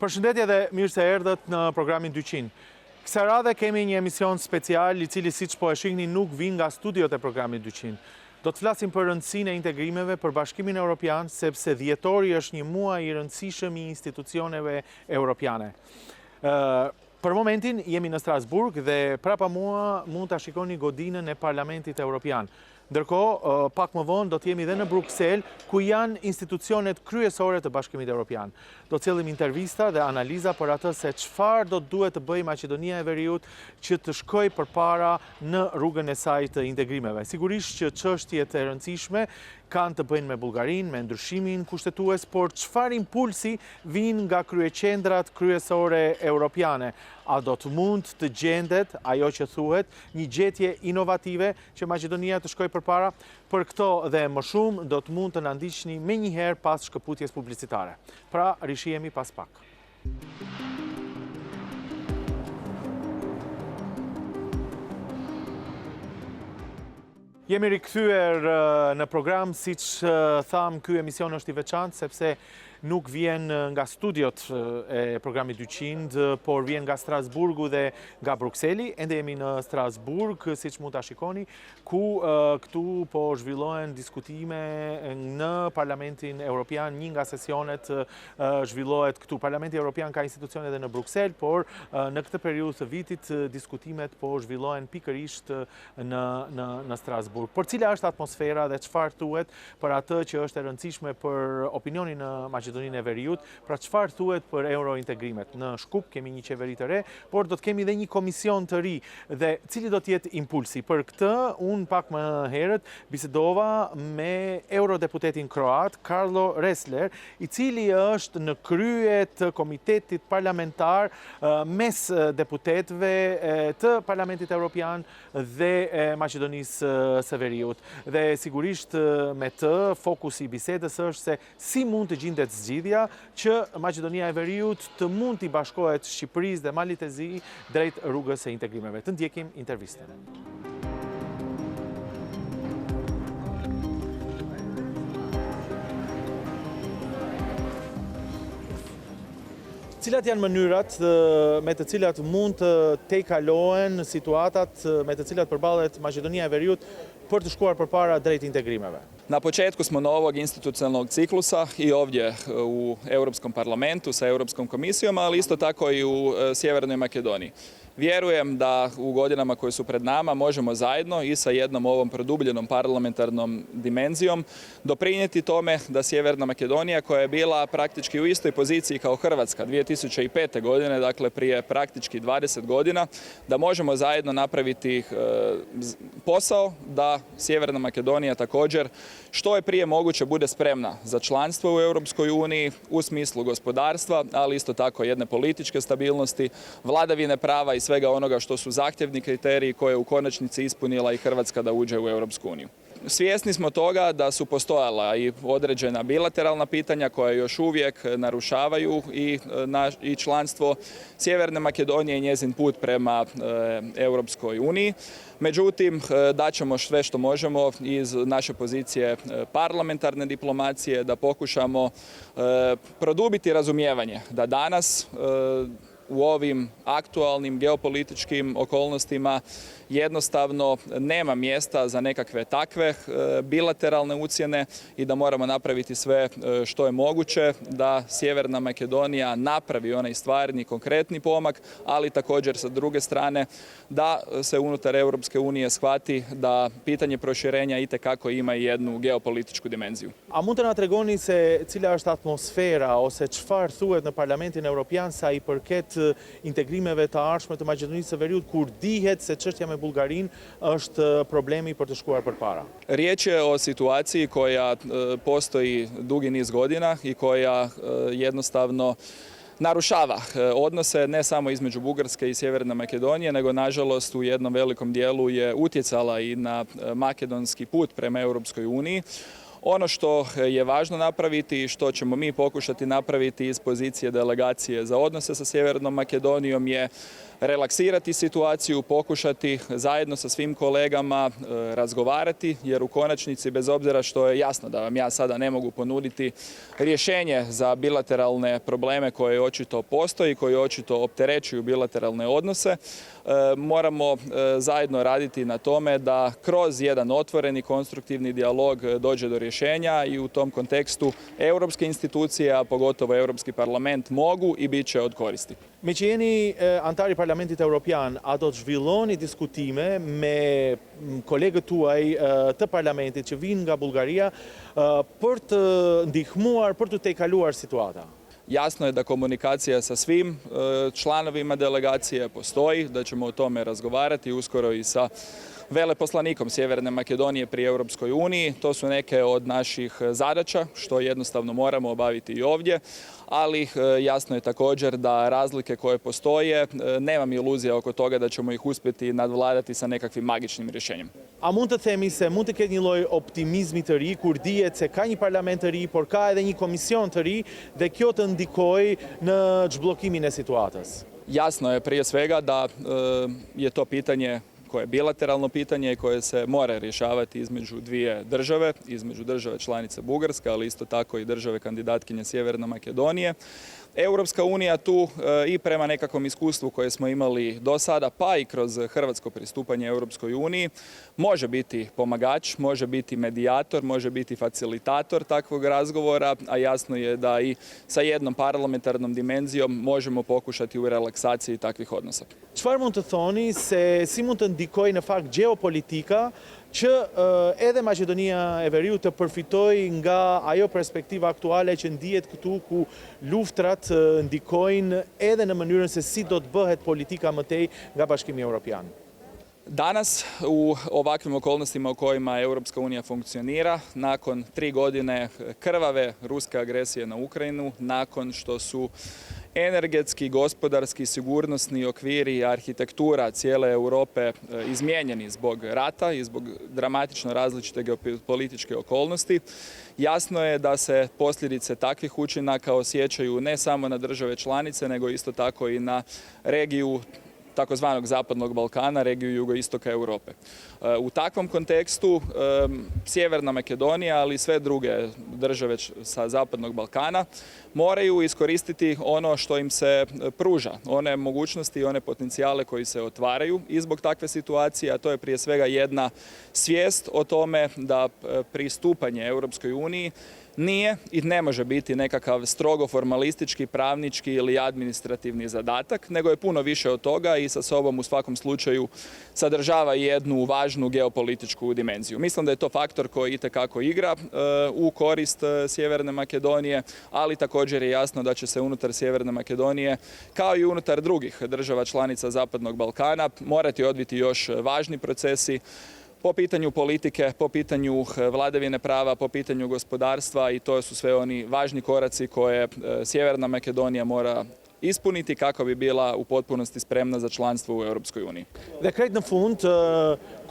Përshëndetje dhe mirë se erdhët në programin 200. Kësaj radhe kemi një emision special i cili siç po e shihni nuk vjen nga studiot e programit 200. Do të flasim për rëndësinë e integrimeve për Bashkimin Evropian, sepse dhjetori është një muaj i rëndësishëm i institucioneve europiane. Për momentin jemi në Strasburg dhe prapa mua mund ta shikoni godinën e Parlamentit Evropian. Ndërkohë, pak më vonë do të jemi dhe në Bruksel, ku janë institucionet kryesore të Bashkimit Evropian. Do të cilëm intervista dhe analiza për atë se çfarë do të duhet të bëjë Maqedonia e Veriut që të shkojë përpara në rrugën e saj të integrimeve. Sigurisht që çështjet e rëndësishme kanë të bëjnë me Bullgarinë, me ndryshimin kushtetues, por çfarë impulsi vijnë nga kryeqendrat kryesore europiane? A do të mund të gjendet ajo që thuhet, një gjetje inovative që Maqedonia të shkojë përpara? Për këto dhe më shumë do të mund të na ndiqni menjëherë pas shkëputjes publicitare. Pra, rishihemi pas pak. Jemi rikthyer në program, siç tham, ky emision është i veçantë sepse nuk vjen nga studiot e programit 200, por vjen nga Strasburgu dhe nga Brukseli. Ende jemi në Strasburg, siç mund ta shikoni, ku këtu po zhvillohen diskutime në Parlamentin Evropian. Një nga sesionet zhvillohet këtu. Parlamenti Evropian ka institucione edhe në Bruksel, por në këtë periudhë të vitit diskutimet po zhvillohen pikërisht në Strasburg. Por cila është atmosfera dhe çfarë thuhet për atë që është e rëndësishme për opinionin në Maqedoninë e Veriut, pra çfarë thuhet për eurointegrimet? Në Shkup kemi një qeveri të re, por do të kemi dhe një komision të ri. Dhe cili do të jetë impulsi? Për këtë, unë pak më herët bisedova me Eurodeputetin kroat Karlo Ressler, i cili është në krye të komitetit parlamentar mes deputetëve të Parlamentit Evropian dhe Maqedonisë së Veriut. Dhe sigurisht me të fokusi i bisedës është se si mund të gjendet zgjidhja që Maqedonia e Veriut të mund t'i bashkohet Shqipërisë dhe Malit të Zi drejt rrugës së integrimeve. Të ndjekim intervistën. Cilat janë mënyrat me të cilat mund të tejkalohen situatat me të cilat përballet Maqedonia e Veriut për të shkuar përpara drejt integrimeve? Na početku smo novog institucionalnog ciklusa i ovdje u Europskom parlamentu sa Europskom komisijom, ali isto tako i u Sjevernoj Makedoniji. Vjerujem da u godinama koje su pred nama možemo zajedno i sa jednom ovom produbljenom parlamentarnom dimenzijom doprinijeti tome da Sjeverna Makedonija, koja je bila praktički u istoj poziciji kao Hrvatska 2005. godine, dakle prije praktički 20 godina, da možemo zajedno napraviti posao da Sjeverna Makedonija također što je prije moguće bude spremna za članstvo u Europskoj uniji u smislu gospodarstva, ali isto tako jedne političke stabilnosti, vladavine prava i svega onoga što su zahtjevni kriteriji koje je u konačnici ispunila i Hrvatska da uđe u Europsku uniju. Svjesni smo toga da su postojala i određena bilateralna pitanja koja još uvijek narušavaju i članstvo Sjeverne Makedonije i njezin put prema Europskoj uniji. Međutim, daćemo sve što možemo iz naše pozicije parlamentarne diplomacije da pokušamo produbiti razumijevanje da danas u ovim aktualnim geopolitičkim okolnostima jednostavno nema mjesta za nekakve takve bilateralne ucjene i da moramo napraviti sve što je moguće da Sjeverna Makedonija napravi onaj stvarni, konkretni pomak, ali također sa druge strane da se unutar Europske unije shvati da pitanje proširenja itekako ima i jednu geopolitičku dimenziju. A mund të na tregoni se cila është atmosfera ose çfarë thuhet në Parlamentin Evropian sa i përket integrimeve të ardhshme të Maqedonisë së Veriut, kur dihet se çështja me Bullgarinë është problemi për të shkuar përpara? Riječ je o situaciji koja postoji dugi niz godina i koja jednostavno narušava odnose ne samo između Bugarske i Sjeverne Makedonije, nego nažalost u jednom velikom dijelu je utjecala i na makedonski put prema Europskoj uniji. Ono što je važno napraviti i što ćemo mi pokušati napraviti iz pozicije delegacije za odnose sa Sjevernom Makedonijom je relaksirati situaciju, pokušati zajedno sa svim kolegama razgovarati, jer u konačnici, bez obzira što je jasno da vam ja sada ne mogu ponuditi rješenje za bilateralne probleme koje očito postoji, koji očito opterećuju bilateralne odnose, moramo zajedno raditi na tome da kroz jedan otvoreni, konstruktivni dijalog dođe do rješenja i u tom kontekstu europske institucije, a pogotovo Europski parlament, mogu i bit će od koristi. Me që jeni antari Parlamentit Evropian, a do të zhvilloni diskutime me kolegët tuaj të Parlamentit që vinë nga Bullgaria për të ndihmuar, për të tejkaluar situata? Jasno je da komunikacija sa svim članovima delegacije postoji, da ćemo o tome razgovarati uskoro i sa veleposlanikom Sjeverne Makedonije pri Europskoj uniji. To su neke od naših zadaća, što jednostavno moramo obaviti i ovdje, ali jasno je također da razlike koje postoje, nemam iluzija oko toga da ćemo ih uspjeti nadvladati sa nekakvim magičnim rješenjem. A mund të themi se mund të ketë një lloj optimizmi të ri kur dihet se ka një parlament të ri, por ka edhe një komision të ri dhe kjo të ndikojë në zhbllokimin e situatës? Jasno je prije svega da je to pitanje koje je bilateralno pitanje koje se mora rješavati između dvije države, između države članice Bugarske, ali isto tako i države kandidatkinje Sjeverne Makedonije. Europska unija tu i prema nekakvom iskustvu koje smo imali do sada, pa i kroz hrvatsko pristupanje Europskoj uniji, može biti pomagač, može biti medijator, može biti facilitator takvog razgovora, a jasno je da i sa jednom parlamentarnom dimenzijom možemo pokušati u relaksaciji takvih odnosa. Çfarë mund të thoni se si mund të ndikojë në fakt geopolitika që edhe Maqedonia e Veriut të përfitojë nga ajo perspektiva aktuale që ndihet këtu ku luftrat ndikojnë edhe në mënyrën se si do të bëhet politika më tej nga Bashkimi Evropian? Danas u ovakvim okolnostima u kojima Europska unija funkcionira, nakon 3 godine krvave ruske agresije na Ukrajinu, nakon što su energetski, gospodarski, sigurnosni okviri i arhitektura cijele Europe izmijenjeni zbog rata i zbog dramatično različite geopolitičke okolnosti, jasno je da se posljedice takvih učinaka osjećaju ne samo na države članice, nego isto tako i na regiju takozvanog Zapadnog Balkana, regiju jugoistoka Europe. U takvom kontekstu Sjeverna Makedonija, ali i sve druge države sa Zapadnog Balkana moraju iskoristiti ono što im se pruža, one mogućnosti i one potencijale koji se otvaraju i zbog takve situacije, a to je prije svega jedna svijest o tome da pristupanje Europskoj uniji nije i ne može biti nekakav strogo formalistički, pravnički ili administrativni zadatak, nego je puno više od toga i sa sobom u svakom slučaju sadržava jednu važnu geopolitičku dimenziju. Mislim da je to faktor koji itekako igra u korist Sjeverne Makedonije, ali također je jasno da će se unutar Sjeverne Makedonije, kao i unutar drugih država članica Zapadnog Balkana, morati odviti još važni procesi po pitanju politike, po pitanju vladavine prava, po pitanju gospodarstva i to su sve oni važni koraci koje Sjeverna Makedonija mora ispuniti kako bi bila u potpunosti spremna za članstvo u Europskoj uniji. Dhe krejt në fund,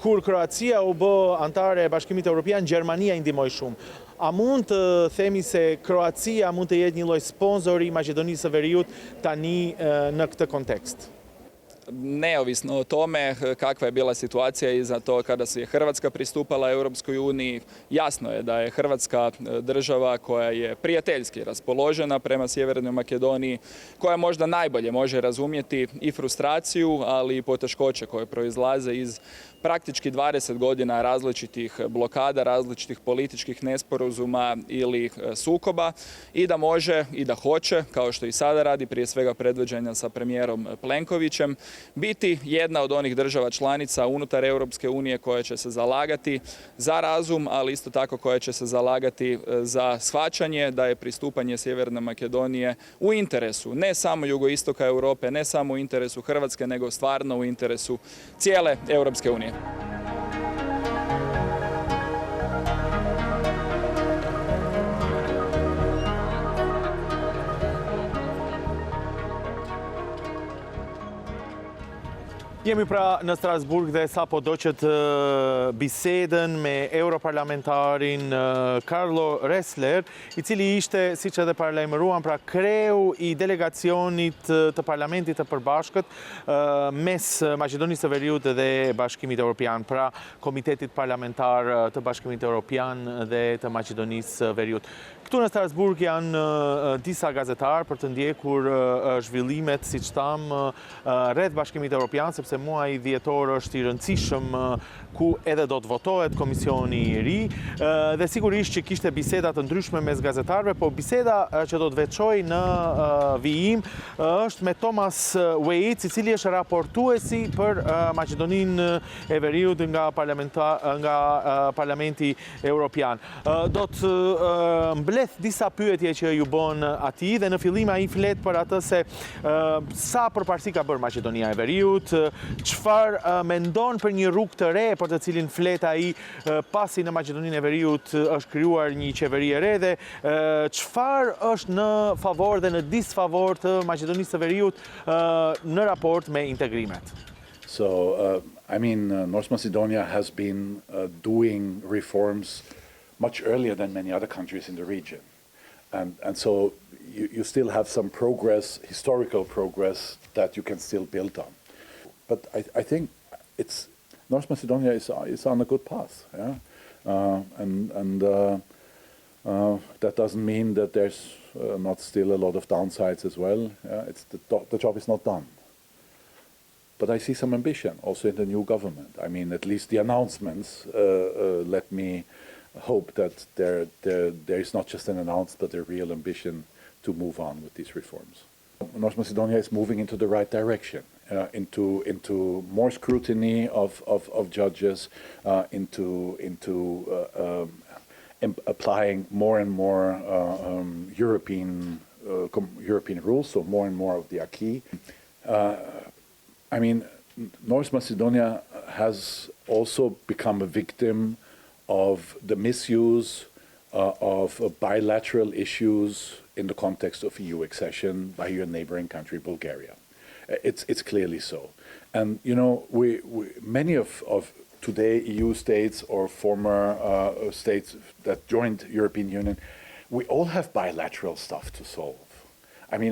kur Kroacia u bë antare e Bashkimit Evropian, Gjermania i ndihmoi shumë. A mund të themi se Kroacia mund të jetë një lloj sponzori i Maqedonisë së Veriut tani në këtë kontekst? Neovisno o tome kakva je bila situacija i za to kada je Hrvatska pristupala Europskoj uniji, jasno je da je Hrvatska država koja je prijateljski raspoložena prema Sjevernoj Makedoniji, koja možda najbolje može razumjeti i frustraciju, ali i poteškoće koje proizlaze iz praktički 20 godina različitih blokada, različitih političkih nesporazuma ili sukoba i da može i da hoće, kao što i sada radi, prije svega predvođenja sa premijerom Plenkovićem, biti jedna od onih država članica unutar Europske unije koja će se zalagati za razum, ali isto tako koja će se zalagati za shvaćanje da je pristupanje Sjeverne Makedonije u interesu ne samo jugoistoka Europe, ne samo u interesu Hrvatske, nego stvarno u interesu cijele Europske unije. Jemi pra në Strasburg dhe sa po do që të bisedën me europarlamentarin Karlo Ressler, i cili ishte, siç edhe paralajmëruan, pra kreu i delegacionit të Parlamentit të Përbashkët mes Maqedonisë së Veriut dhe Bashkimit Evropian, pra Komitetit Parlamentar të Bashkimit Evropian dhe të Maqedonisë së Veriut. Këtu në Strasburg janë disa gazetarë për të ndjekur zhvillimet, siç tham, rreth Bashkimit Evropian, sepse muaji dhjetor është i rëndësishëm ku edhe do të votohet komisioni i ri dhe sigurisht që kishte biseda të ndryshme mes gazetarëve, po biseda që do të veçoj në vijim është me Thomas Waitz, i cili është raportuesi për Maqedoninë e Veriut nga Parlamenti Evropian. Do të mbledh disa pyetje që ju bën atij dhe në fillim ai flet për atë se sa përparësi ka bërë Maqedonia e Veriut, çfarë mendon për një rrugë të re për të cilin flet ai pasi në Maqedoninë e Veriut është krijuar një qeveri e re dhe çfarë është në favor dhe në disfavor të Maqedonisë së Veriut në raport me integrimet. So, North Macedonia has been doing reforms much earlier than many other countries in the region. And so you still have some progress, historical progress, that you can still build on. But I think North Macedonia is on a good path. Yeah? That doesn't mean that there's not still a lot of downsides as well. Yeah? The job is not done. But I see some ambition also in the new government. At least the announcements let me hope that there is not just an announced, but a real ambition to move on with these reforms. North Macedonia is moving into the right direction, into more scrutiny of judges, into applying more and more European rules, so more and more of the acquis. North Macedonia has also become a victim of the misuse of bilateral issues in the context of EU accession by your neighboring country, Bulgaria. It's clearly so. And, many of today EU states or former states that joined European Union, we all have bilateral stuff to solve. I'm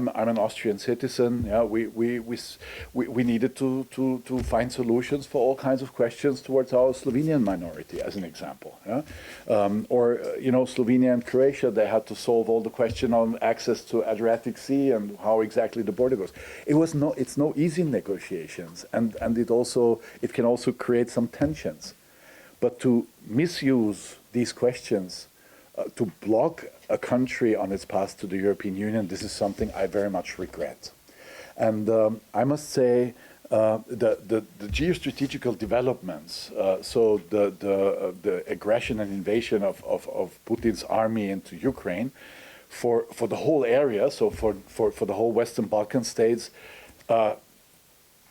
an Austrian citizen. Yeah, we needed to find solutions for all kinds of questions towards our Slovenian minority, as an example. Yeah? Slovenia and Croatia, they had to solve all the question on access to Adriatic Sea and how exactly the border goes. It's no easy negotiations, and it can also create some tensions. But to misuse these questions to block a country on its path to the European Union, this is something I very much regret. And I must say, the geostrategical developments, so the aggression and invasion of Putin's army into Ukraine, for the whole area, so for the whole Western Balkan states,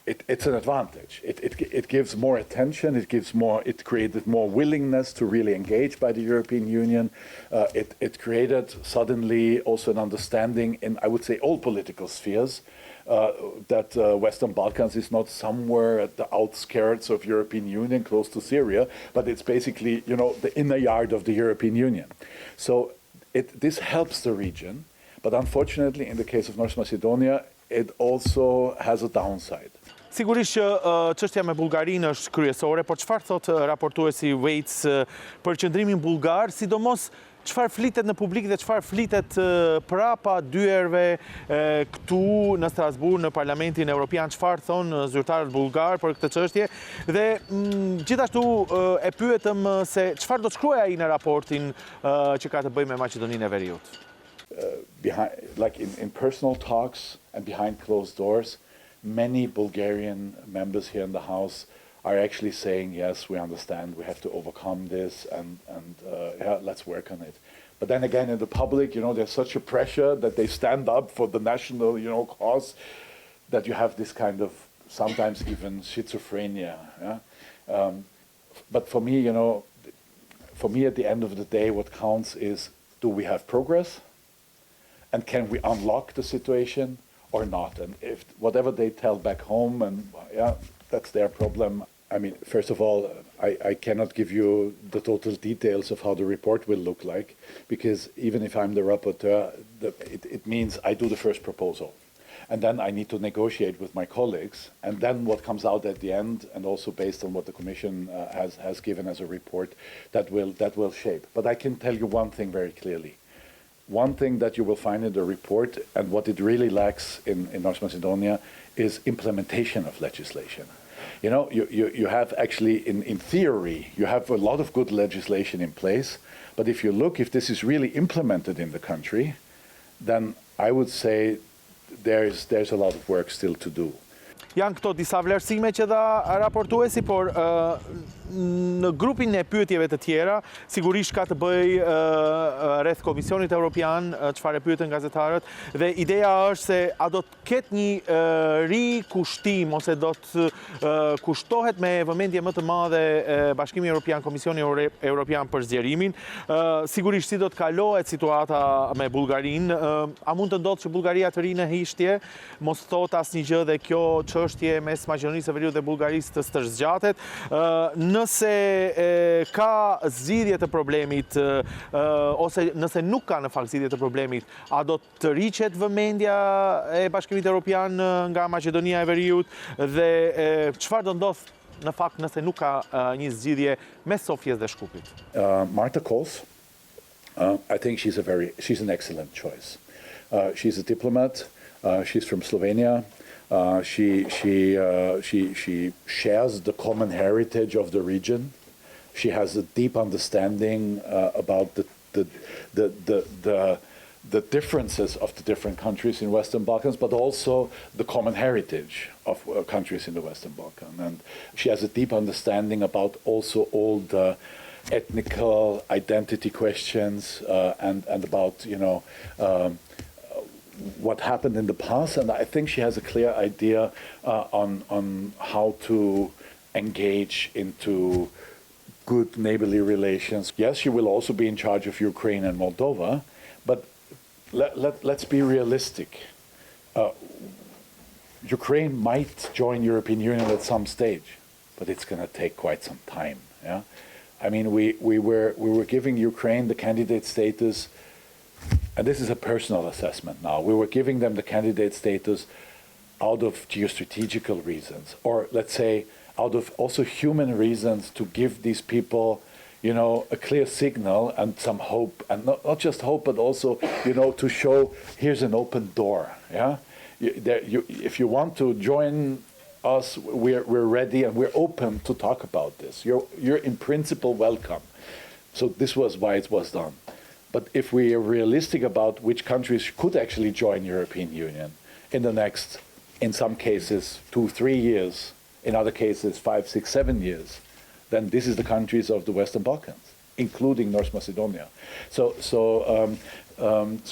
it's an advantage. It gives more attention. It created more willingness to really engage by the European Union. It created suddenly also an understanding in, I would say, all political spheres that Western Balkans is not somewhere at the outskirts of European Union, close to Syria, but it's basically, the inner yard of the European Union. So this helps the region, but unfortunately, in the case of North Macedonia, it also has a downside. Sigurisht që çështja me Bullgarinë është kryesore, por çfarë thot raportuesi Waitz për qëndrimin bullgar, sidomos çfarë flitet në publik dhe çfarë flitet prapa dyerve këtu në Strasburg në Parlamentin Evropian, çfarë thon zyrtarët bullgar për këtë çështje dhe gjithashtu e pyetëm se çfarë do të shkruajë ai në raportin që ka të bëjë me Maqedoninë e Veriut. In personal talks and behind closed doors, many Bulgarian members here in the House are actually saying, yes, we understand, we have to overcome this, and let's work on it. But then again, in the public, there's such a pressure that they stand up for the national, cause, that you have this kind of, sometimes even schizophrenia. Yeah? But for me, at the end of the day, what counts is, do we have progress? And can we unlock the situation or not? And if whatever they tell back home, and that's their problem. I mean, first of all, I cannot give you the total details of how the report will look like, because even if I'm the rapporteur, it means I do the first proposal. And then I need to negotiate with my colleagues. And then what comes out at the end, and also based on what the Commission has given as a report, that will shape. But I can tell you one thing very clearly. One thing that you will find in the report, and what it really lacks in North Macedonia, is implementation of legislation. You know, you have actually, in theory, you have a lot of good legislation in place, but if you look, if this is really implemented in the country, then I would say there's a lot of work still to do. Janë këto disa vlerësime që dha raportuesi, por në grupin e pyetjeve të tjera, sigurisht ka të bëj rreth Komisionit Evropian, çfarë pyetën gazetarët, dhe ideja është se a do të ketë një rikushtim ose do të kushtohet me vëmendje më të madhe Bashkimi Evropian, Komisioni Evropian për zgjerimin. Sigurisht si do të kalohet situata me Bullgarinë, a mund të ndodhë që Bullgaria të rinë në hishtje, mos thot asnjë gjë dhe kjo çështje mes Maqedonisë së Veriut dhe Bullgarisë të stërzgjatet. Nëse ka zgjidhje të problemit, ose nëse nuk ka në fakt zgjidhje të problemit, a do të riqet vëmendja e Bashkimit Evropian nga Maqedonia e Veriut dhe çfarë do ndodh në fakt nëse nuk ka një zgjidhje mes Sofjes dhe Shkupit? Marta Kos, I think she's an excellent choice. She's a diplomat. She's from Slovenia. She shares the common heritage of the region. She has a deep understanding about the differences of the different countries in Western Balkans, but also the common heritage of countries in the Western Balkans. And she has a deep understanding about also all the ethnical identity questions and about, you know, what happened in the past, and I think she has a clear idea on how to engage into good neighborly relations. Yes, she will also be in charge of Ukraine and Moldova, but let's be realistic. Ukraine might join European Union at some stage, but it's going to take quite some time. Yeah, I mean, we were giving Ukraine the candidate status. And this is a personal assessment now. We were giving them the candidate status out of geostrategical reasons, or let's say out of also human reasons, to give these people, you know, a clear signal and some hope, and not just hope, but also, you know, to show here's an open door. Yeah, if you want to join us, we're ready and we're open to talk about this. You're in principle welcome. So this was why it was done. But if we are realistic about which countries could actually join European Union in the next, in some cases, 2-3 years, in other cases 5, 6, 7 years, then this is the countries of the Western Balkans, including North Macedonia. So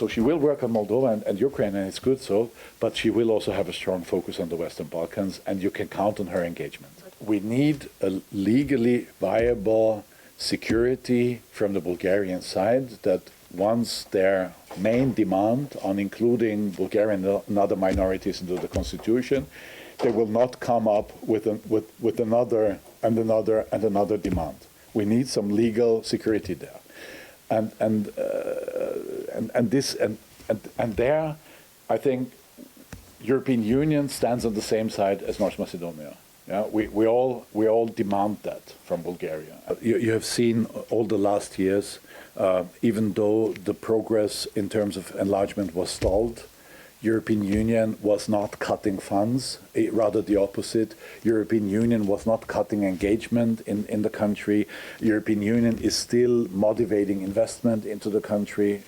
she will work on Moldova and Ukraine, and it's good so, but she will also have a strong focus on the Western Balkans, and you can count on her engagement. We need a legally viable security from the Bulgarian side that once their main demand on including Bulgarian and other minorities into the constitution, they will not come up with another and another and another demand. We need some legal security there, and there, I think European Union stands on the same side as North Macedonia. Yeah, we all demand that from Bulgaria. You have seen all the last years, even though the progress in terms of enlargement was stalled, European Union was not cutting funds, rather the opposite. European Union was not cutting engagement in the country. European Union is still motivating investment into the country.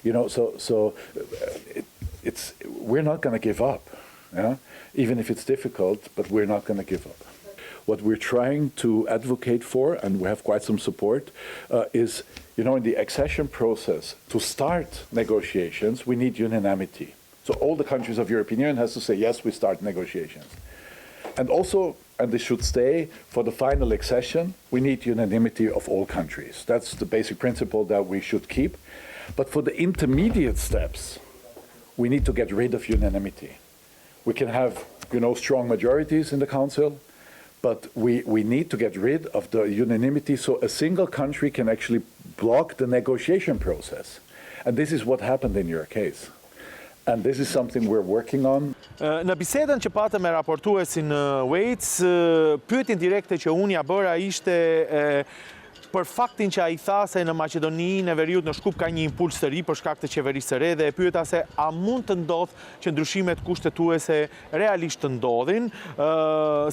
You know, so we're not going to give up. Yeah? Even if it's difficult, but we're not going to give up. What we're trying to advocate for, and we have quite some support, is, you know, in the accession process, to start negotiations, we need unanimity. So all the countries of European Union has to say, yes, we start negotiations. And also, and this should stay, for the final accession, we need unanimity of all countries. That's the basic principle that we should keep. But for the intermediate steps, we need to get rid of unanimity. We can have strong majorities in the Council, but we need to get rid of the unanimity so a single country can actually block the negotiation process. And this is what happened in your case. And this is something we're working on. Në bisedën që patëm me raportuesin Waitz, pyetjen direkte që unë ja bëra ishte për faktin që ai tha se në Maqedoninë e Veriut në Shkup ka një impuls të ri për shkak të qeverisë së re dhe e pyeta se a mund të ndodhë që ndryshimet kushtetuese realisht të ndodhin.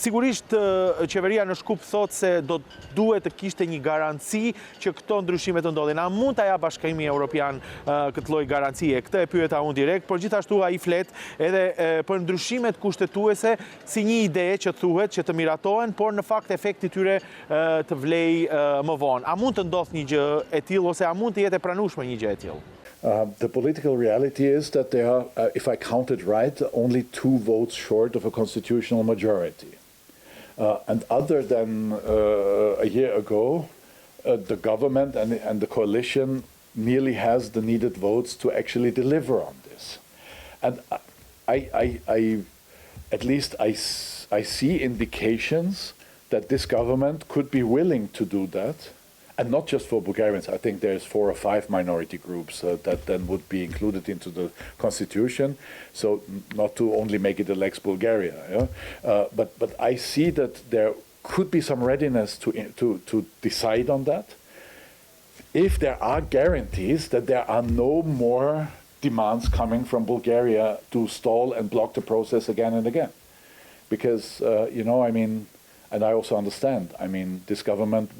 Sigurisht qeveria në Shkup thot se duhet të kishte një garanci që këto ndryshime të ndodhin. A mund ta jap Bashkimi Evropian këtë lloj garancie? Këtë e pyeta unë direkt, por gjithashtu ai flet edhe për ndryshimet kushtetuese si një ide që thuhet që të miratohen, por në fakt efekti tyre të vlej më vonë. A mund të ndodhë një gjë e tillë ose a mund të jetë e pranueshme një gjë e tillë? The political reality is that there are, if I counted right, only 2 votes short of a constitutional majority. And other than a year ago, the government and the coalition nearly has the needed votes to actually deliver on this. And at least I see indications that this government could be willing to do that, and not just for Bulgarians. I think there's 4 or 5 minority groups that then would be included into the constitution, so not to only make it a Lex Bulgaria. Yeah? But I see that there could be some readiness to decide on that, if there are guarantees that there are no more demands coming from Bulgaria to stall and block the process again and again. Because, and I also understand, this government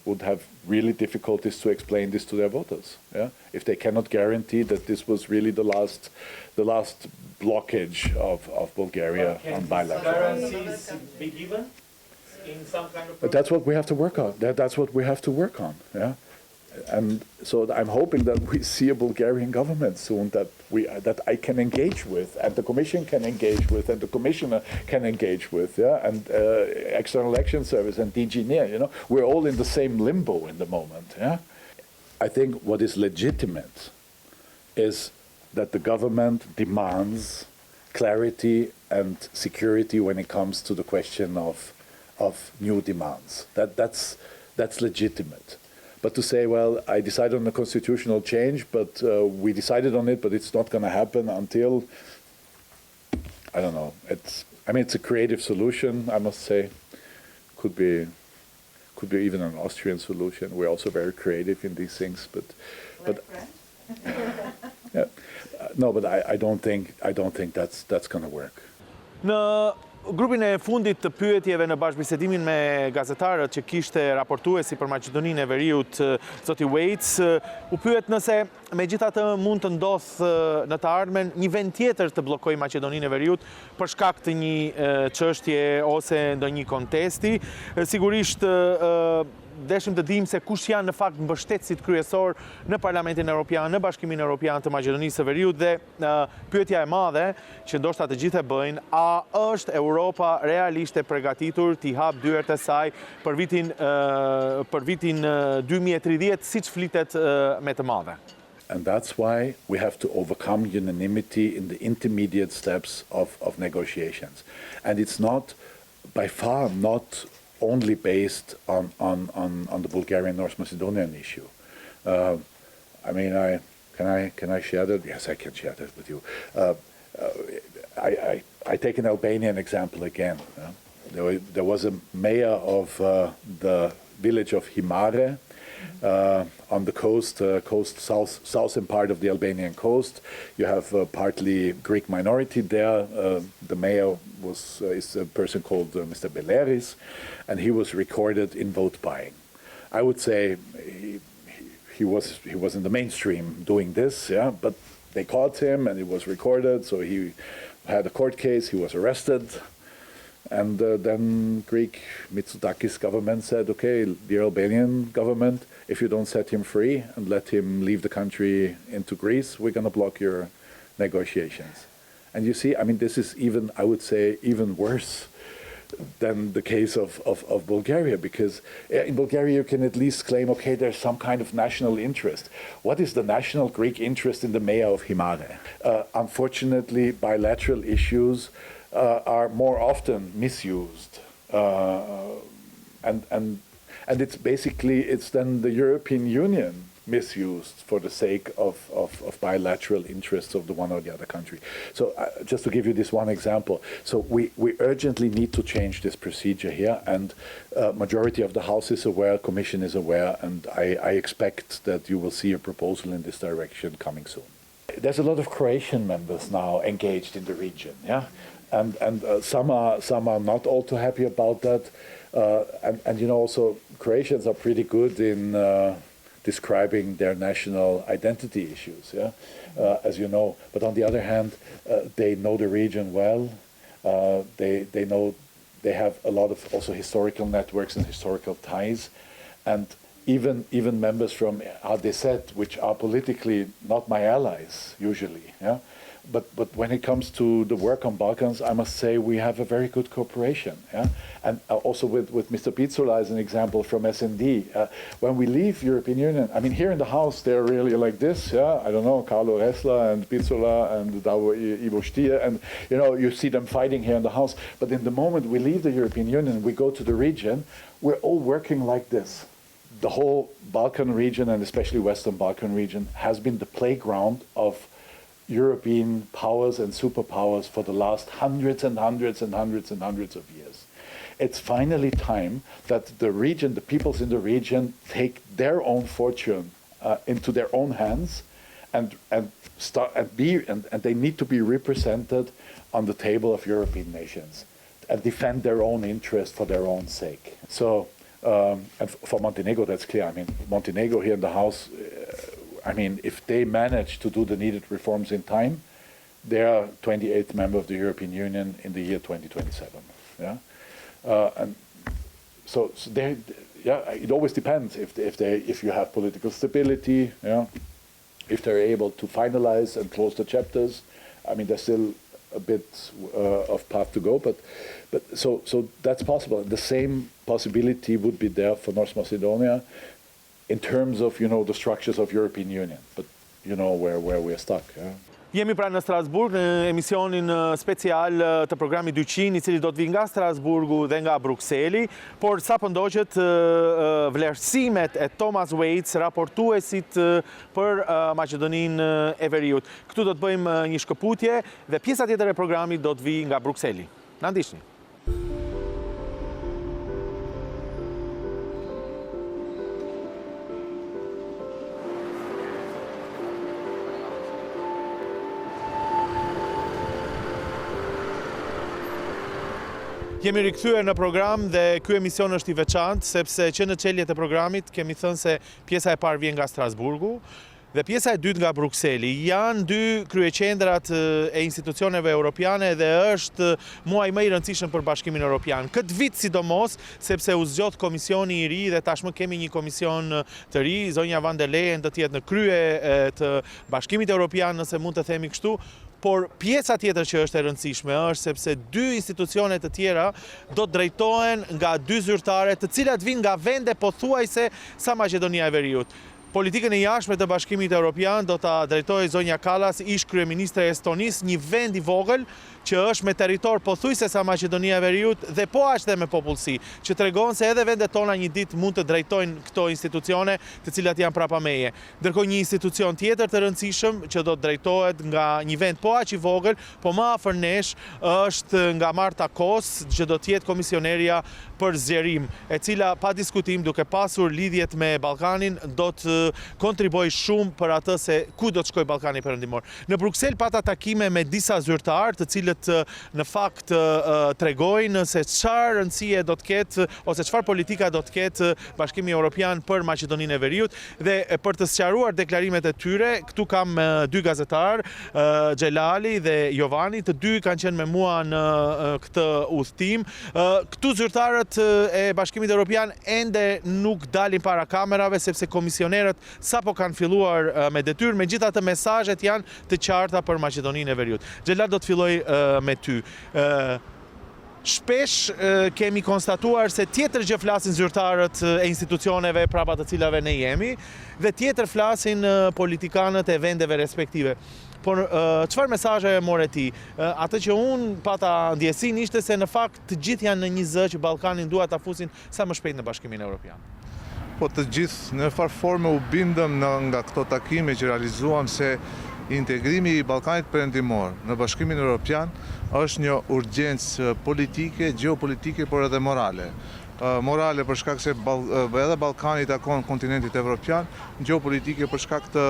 would have really difficulties to explain this to their voters, yeah? If they cannot guarantee that this was really the last blockage of Bulgaria on bilateral. Guarantees be given in some kind of process? That's what we have to work on. That's what we have to work on, yeah? And so I'm hoping that we see a Bulgarian government soon that I can engage with, and the Commission can engage with, and the Commissioner can engage with, yeah, and External Action Service and DG NEAR, we're all in the same limbo in the moment, yeah. I think what is legitimate is that the government demands clarity and security when it comes to the question of new demands. That's legitimate. But to say, well, I decided on a constitutional change, but we decided on it, but it's not going to happen until, I don't know. It's a creative solution, I must say. Could be even an Austrian solution. We're also very creative in these things, but yeah, no, but I don't think that's going to work. Në grupin e fundit të pyetjeve në bashkëbisedimin me gazetarët që kishte raportuesi për Maqedoninë e Veriut, zoti Waitz, u pyet nëse megjithatë mund të ndodhë në të ardhmen një vend tjetër të bllokojë Maqedoninë e Veriut për shkak të një çështje ose ndonjë kontesti. Sigurisht deshim të dimë se kush janë në fakt mbështetësit kryesor në Parlamentin Evropian, në Bashkimin Evropian të Maqedonisë së Veriut dhe pyetja e madhe që ndoshta të gjithë e bëjnë, a është Europa realisht e përgatitur t'i hap dyert e saj për vitin 2030 siç flitet me të madhe? And that's why we have to overcome unanimity in the intermediate steps of negotiations. And it's not, by far not only based on the Bulgarian North Macedonian issue. Can I share that? Yes, I can share that with you. I take an Albanian example again. There was a mayor of the village of Himare on the coast, southern part of the Albanian coast. You have partly Greek minority there. The mayor is a person called Mr. Beleris, and he was recorded in vote buying. I would say he was in the mainstream doing this, yeah. But they caught him, and it was recorded. So he had a court case. He was arrested. And then Greek Mitsotakis government said, okay, the Albanian government, if you don't set him free and let him leave the country into Greece, we're going to block your negotiations. And you see, this is even, I would say, even worse than the case of Bulgaria, because in Bulgaria you can at least claim, okay, there's some kind of national interest. What is the national Greek interest in the mayor of Himare? Unfortunately, bilateral issues are more often misused, and it's basically then the European Union misused for the sake of bilateral interests of the one or the other country. So just to give you this one example, so we urgently need to change this procedure here, and majority of the House is aware, Commission is aware, and I expect that you will see a proposal in this direction coming soon. There's a lot of Croatian members now engaged in the region, yeah, and some are not all too happy about that, and you know, also Croatians are pretty good in describing their national identity issues, yeah, as you know. But on the other hand, they know the region well. They know they have a lot of also historical networks and historical ties, and even members from ADZ, which are politically not my allies usually, yeah. But when it comes to the work on Balkans, I must say we have a very good cooperation. Yeah? And also with Mr. Pizzola as an example from SND. When we leave European Union, I mean, here in the House, they're really like this. Yeah, I don't know, Karlo Ressler and Pizzola and Ivo Stier, and you know, you see them fighting here in the House. But in the moment we leave the European Union, we go to the region, we're all working like this. The whole Balkan region, and especially Western Balkan region, has been the playground of European powers and superpowers for the last hundreds and hundreds and hundreds and hundreds of years. It's finally time that the region, the peoples in the region, take their own fortune into their own hands, and they need to be represented on the table of European nations and defend their own interest for their own sake. So, and for Montenegro, that's clear. I mean, Montenegro here in the House. I mean, if they manage to do the needed reforms in time, they are 28th member of the European Union in the year 2027. Yeah, and so they, yeah, it always depends if you have political stability. Yeah, if they're able to finalize and close the chapters. I mean, there's still a bit of path to go, but so that's possible. The same possibility would be there for North Macedonia, in terms of, you know, the structures of European Union, but you know where we're stuck. Yeah? Jemi pra në Strasburg në emisionin special të programi 200, i cili do të vi nga Strasburgu dhe nga Brukseli, por sa pëndoqet vlerësimet e Thomas Waitz, raportuesit për Maqedoninë e Veriut. Këtu do të bëjmë një shkëputje dhe pjesa tjetër e programit do të vi nga Brukseli. Na ndiqni. Jemi rikthyer në program dhe ky emision është i veçantë sepse që në çeljet e programit kemi thënë se pjesa e parë vjen nga Strasburgu dhe pjesa e dytë nga Brukseli. Janë dy kryeqendrat e institucioneve europiane dhe është muaj më i rëndësishëm për Bashkimin Evropian. Këtë vit sidomos, sepse u zgjodh komisioni i ri dhe tashmë kemi një komision të ri, zonja van der Leyen do të jetë në krye të Bashkimit Evropian, nëse mund të themi kështu. Por pjesa tjetër që është e rëndësishme është sepse dy institucione të tjera do të drejtohen nga dy zyrtare të cilat vijnë nga vende pothuajse sa Maqedonia e Veriut. Politikën e jashtme të Bashkimit Evropian do ta drejtojë zonja Kallas, ish kryeministre e Estonisë, një vend i vogël që është me territor pothuajse sa Maqedonia e Veriut dhe po ashtu edhe me popullsi, që tregon se edhe vendet tona një ditë mund të drejtojnë këto institucione të cilat janë prapa meje. Ndërkohë një institucion tjetër të rëndësishëm që do të drejtohet nga një vend po aq i vogël, po më afër nesh, është nga Marta Kos, që do të jetë komisionerja për zgjerim, e cila pa diskutim, duke pasur lidhjet me Ballkanin, do të kontribojë shumë për atë se ku do të shkojë Ballkani perëndimor. Në Bruksel pata takime me disa zyrtarë, të cilët në fakt tregojnë se çfarë rëndësie do të ketë ose çfarë politika do të ketë Bashkimi Evropian për Maqedoninë e Veriut, dhe për të sqaruar deklarimet e tyre, këtu kam dy gazetarë, Xhelali dhe Jovani, të dy kanë qenë me mua në këtë udhtim. Këtu zyrtarët e Bashkimit Evropian ende nuk dalin para kamerave sepse komisionerët sapo kanë filluar me detyrë, megjithatë mesazhet janë të qarta për Maqedoninë e Veriut. Xhelal, do të filloj me ty. Shpesh kemi konstatuar se tjetër gjë flasin zyrtarët e institucioneve prapa të cilave ne jemi, dhe tjetër flasin politikanët e vendeve respektive. Por çfarë mesazhe more ti? Atë që unë pata ndjesin ishte se në fakt të gjithë janë në një zë që Ballkanin duhet ta fusin sa më shpejt në Bashkimin Evropian. Po të gjithë në farë forme u bindëm nga këto takime që realizuam se integrimi i Ballkanit Perëndimor në Bashkimin Evropian është një urgjencë politike, geopolitike, por edhe morale. Morale për shkak se edhe Ballkani takon kontinentit evropian, geopolitike për shkak të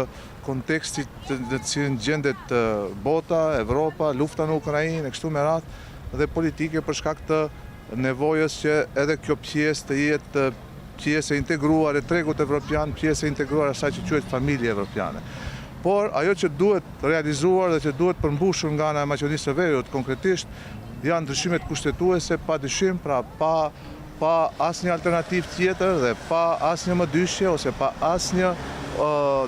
kontekstit në cilin gjendet bota, Evropa, lufta në Ukrainë e kështu me radhë, dhe politike për shkak të nevojës që edhe kjo pjesë të jetë pjesë e integruar e tregut evropian, pjesë e integruar e asaj që quhet familje evropiane. Por ajo që duhet realizuar dhe që duhet përmbushur nga ana e Maqedonisë së Veriut konkretisht janë ndryshimet kushtetuese padyshim, pra pa asnjë alternativë tjetër dhe pa asnjë mëdyshje ose pa asnjë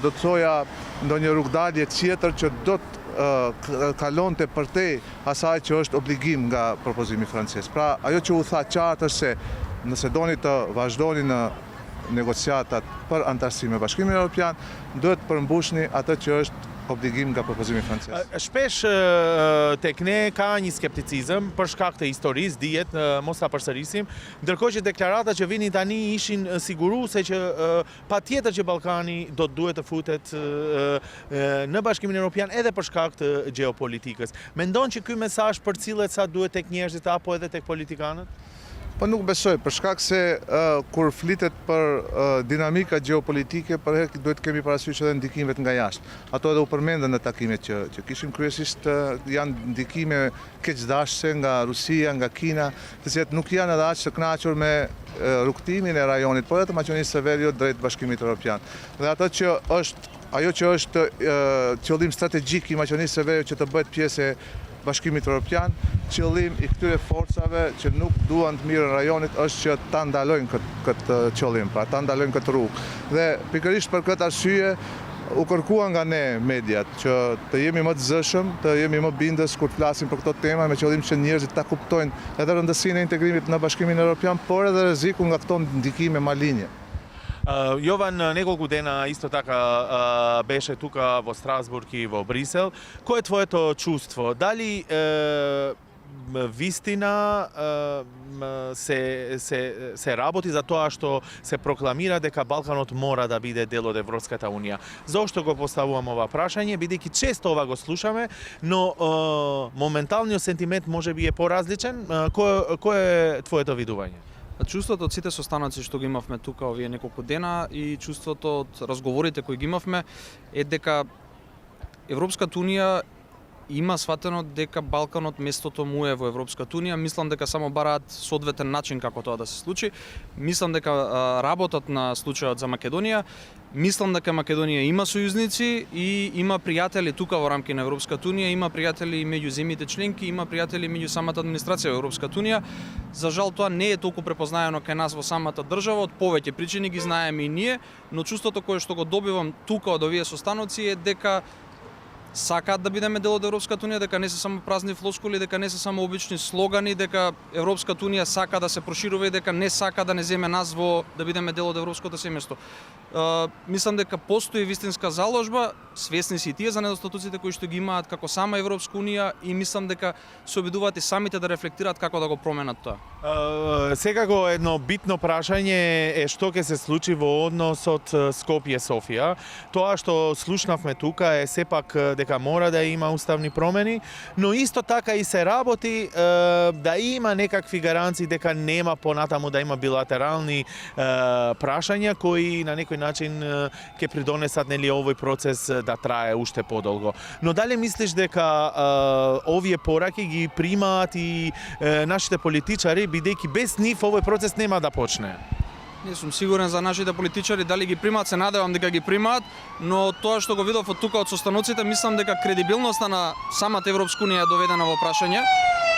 do të thoja ndonjë rrugdalje tjetër që do të kalonte përtej asaj që është obligim nga propozimi francez. Pra ajo që u tha qartë është se nëse doni të vazhdoni në negociatat për antarësi me Bashkimin Evropian, duhet përmbushni atë që është obligim nga propozimi francez. Shpesh tek ne ka një skepticizëm për shkak të historisë, dihet, mos ta përsërisim, ndërkohë që deklaratat që vinin tani ishin siguruese që patjetër që Ballkani do të duhet të futet në Bashkimin Evropian edhe për shkak të gjeopolitikës. Mendon që ky mesazh përcillet sa duhet tek njerëzit apo edhe tek politikanët? Po nuk besoj, për shkak se kur flitet për dinamika geopolitike, për herë duhet kemi parasysh edhe ndikimet nga jashtë. Ato edhe u përmendën në takimet që kishim, kryesisht janë ndikime keqdashse nga Rusia, nga Kina, të cilat nuk janë edhe aq të kënaqur me rrugtimin e rajonit, por edhe të Maqedonisë së Veriut drejt Bashkimit Evropian. Dhe ajo që është qëllim strategjik i Maqedonisë së Veriut që të bëhet pjesë e Bashkimit Evropian, qëllim i këtyre forcave që nuk duan të mirën rajonit është që ta ndalojnë këtë qëllim, pra ta ndalojnë këtë rrugë. Dhe pikërisht për këtë arsye u kërkua nga ne mediat që të jemi më të zëshëm, të jemi më bindës kur flasim për këto tema me qëllim që njerëzit ta kuptojnë edhe rëndësinë e integrimit në Bashkimin Evropian, por edhe rrezikun nga këto ndikime malinje. Jovan, nekoliko dana isto taka beše tuka vo Strasburg i vo Brisel. Koje je tvoje to čustvo? Da li vistina se raboti za to što se proklamira дека Балканот mora da bude delo od Evropskата unija? Zašto go postavujem ova prašanje? Бидејќи često ova go slušame, no momentalниот сентимент може би е поразличен. Кое е твоето видување? Чувството од сите состаноци што ги имавме тука овие неколку дена и чувството од разговорите кои ги имавме е дека Европската унија има сватено дека Балканот местото му е во Европската унија. Мислам дека само бараат соодветен начин како тоа да се случи. Мислам дека работат на случајот за Македонија. Мислам дека Македонија има сојузници и има пријатели тука во рамки на Европската унија, има пријатели меѓу земјите членки, има пријатели меѓу самата администрација во Европската унија. За жал тоа не е толку препознаено кај нас во самата држава, од повеќе причини ги знаеме и ние, но чувството кое што го добивам тука од овие состаноци е дека сакаат да бидеме дел од Европската унија, дека не се само празни флоскули, дека не се само обични слогани, дека Европската унија сака да се проширува и дека не сака да не земе нас во да бидеме дел од европското семејство. Мислам дека постои вистинска заложба, свесни си и тие за недостатоците кои што ги имаат како сама Европска унија и мислам дека се обидуваат и самите да рефлектираат како да го променат тоа. Секако едно битно прашање е што ќе се случи во односот Скопје-Софија. Тоа што слушнавме тука е сепак дека мора да има уставни промени, но исто така и се работи да има некакви гаранции дека нема понатаму да има билатерални прашања кои на некој начин ќе придонесат нели овој процес да трае уште подолго. Но дали мислиш дека овие пораки ги примаат и нашите политичари, бидејќи без нив овој процес нема да почне? Не сум сигурен за нашите политичари дали ги примаат, се надевам дека ги примаат, но тоа што го видов од тука од состаноците, мислам дека кредибилноста на самата Европска унија е доведена во прашање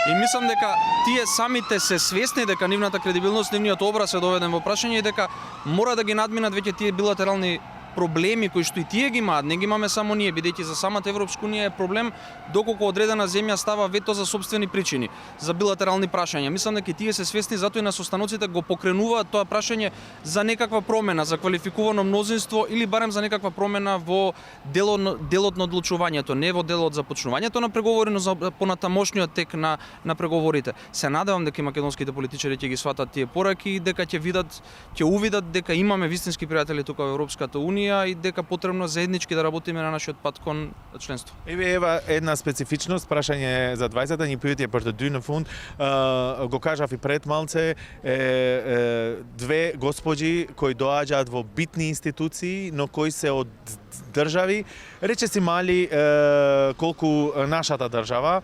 и мислам дека тие самите се свесни дека нивната кредибилност, нивниот образ е доведен во прашање и дека мора да ги надминат веќе тие билатерални проблеми кои што и тие ги имаат, не ги имаме само ние, бидејќи за самата Европска унија е проблем доколку одредена земја става вето за сопствени причини, за билатерални прашања. Мислам дека тие се свесни, затоа и на состаноците го покренуваат тоа прашање за некаква промена, за квалификувано мнозинство или барем за некаква промена во делот на одлучувањето, не во делот за почнувањето на преговори, но за понатамошниот тек на преговорите. Се надевам дека македонските политичари ќе ги сватат тие пораки и дека ќе увидат дека имаме вистински пријатели тука во Европската унија и дека потребно заеднички да работиме на нашиот пат кон членство. Ева една специфичност, прашање за 20-та, ни првиот е për të dy në fund. Го кажав и пред малце, две госпоđи кои доаѓаат во битни институции, но кои се од држави, речиси мали колку нашата држава.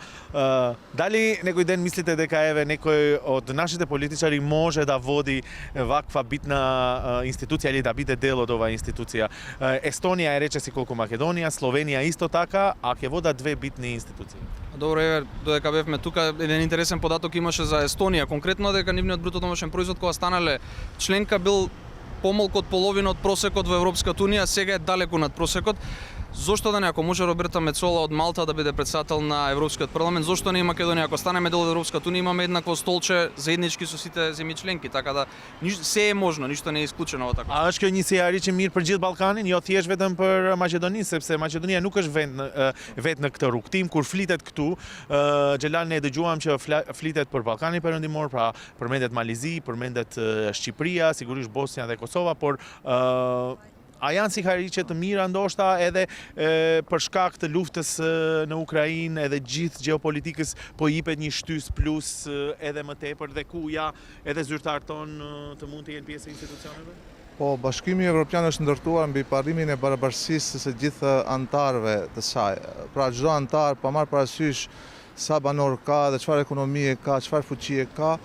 Дали некој ден мислите дека еве некој од нашите политичари може да води ваква битна институција или да биде дел од оваа институција? Естонија е речиси колку Македонија, Словенија исто така, а ќе водат две битни институции. Добро, еве, додека бевме тука, еден интересен податок имаше за Естонија, конкретно дека нивниот бруто домашен производ кога станале членка бил помалку од половина од просекот во Европската унија, сега е далеку над просекот. Зошто да не, ако може Роберта Мецола од Малта да биде председател на Европскиот парламент, зошто не и Македонија? Ако станеме дел од Европската унија, имаме еднакво столче заеднички со сите земји членки, така да се е можно, ништо не е исклучено во така. А është kjo një scenario mirë për gjithë Ballkanin, jo thjesht vetëm për Maqedoninë, sepse Maqedonia nuk është vetë në këtë rrugtim kur flitet këtu. Xhelal, ne dëgjuam që flitet për Ballkanin Perëndimor, pra përmendet Malizi, përmendet Shqipëria, sigurisht Bosnia dhe Kosova, por a janë si hariqe të mira ndoshta edhe për shkak të luftës në Ukrainë edhe gjithë gjeopolitikës po jipet një shtys plus edhe më tepër dhe ku ja edhe zyrtarët tonë të mund të jenë pjesë e institucioneve? Po, Bashkimi Evropian është ndërtuar mbi parimin e barabartësisë së gjithë antarëve të saj. Pra çdo antar pa marrë parasysh sa banor ka dhe çfarë ekonomie ka, çfarë fuqie ka,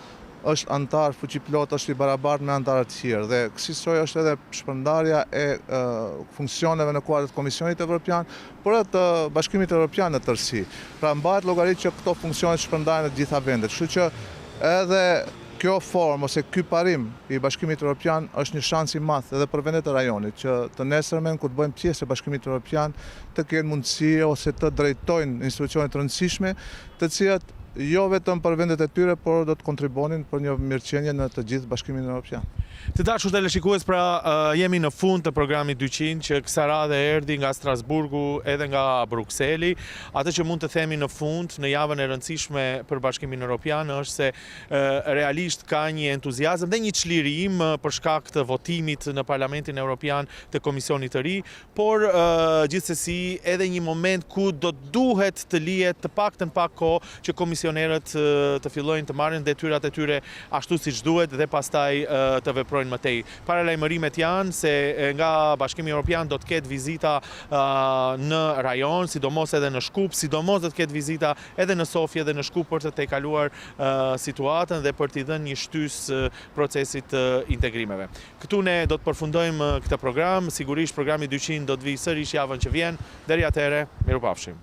është antar fuqiplot, është i barabartë me antarët tjerë dhe kësaj është edhe shpërndarja e funksioneve në kuadër të Komisionit Evropian, por edhe të Bashkimit Evropian në tërësi. Pra mbahet llogaritë që këto funksione shpërndahen në të gjitha vendet. Kështu që edhe kjo formë ose ky parim i Bashkimit Evropian është një shans i madh edhe për vendet e rajonit që të nesërmen kur të bëjmë pjesë e Bashkimit Evropian të kenë mundësi ose të drejtojnë institucione të rëndësishme, të cilat jo vetëm për vendet e tyre, por do të kontribuonin për një mirëqenie në të gjithë Bashkimin Evropian. Të dashur teleshikues, pra jemi në fund të programit 200 që kësa radhe erdhi nga Strasburgu edhe nga Brukseli. Atë që mund të themi në fund, në javën e rëndësishme për Bashkimin Evropian është se realisht ka një entuziazëm dhe një çlirim për shkak të votimit në Parlamentin Evropian të Komisionit të ri, por gjithsesi edhe një moment ku do duhet të lihet të paktën pak kohë që komisionerët të fillojnë të marrin detyrat e tyre ashtu siç duhet dhe pastaj të veprojnë më tej. Paralajmërimet janë se nga Bashkimi Evropian do të ketë vizita në rajon, sidomos edhe në Shkup, sidomos do të ketë vizita edhe në Sofje dhe në Shkup për të tejkaluar situatën dhe për t'i dhënë një shtys procesit të integrimeve. Këtu ne do të përfundojmë këtë program, sigurisht programi 200 do të vijë sërish javën që vjen. Deri atëherë, mirupafshim.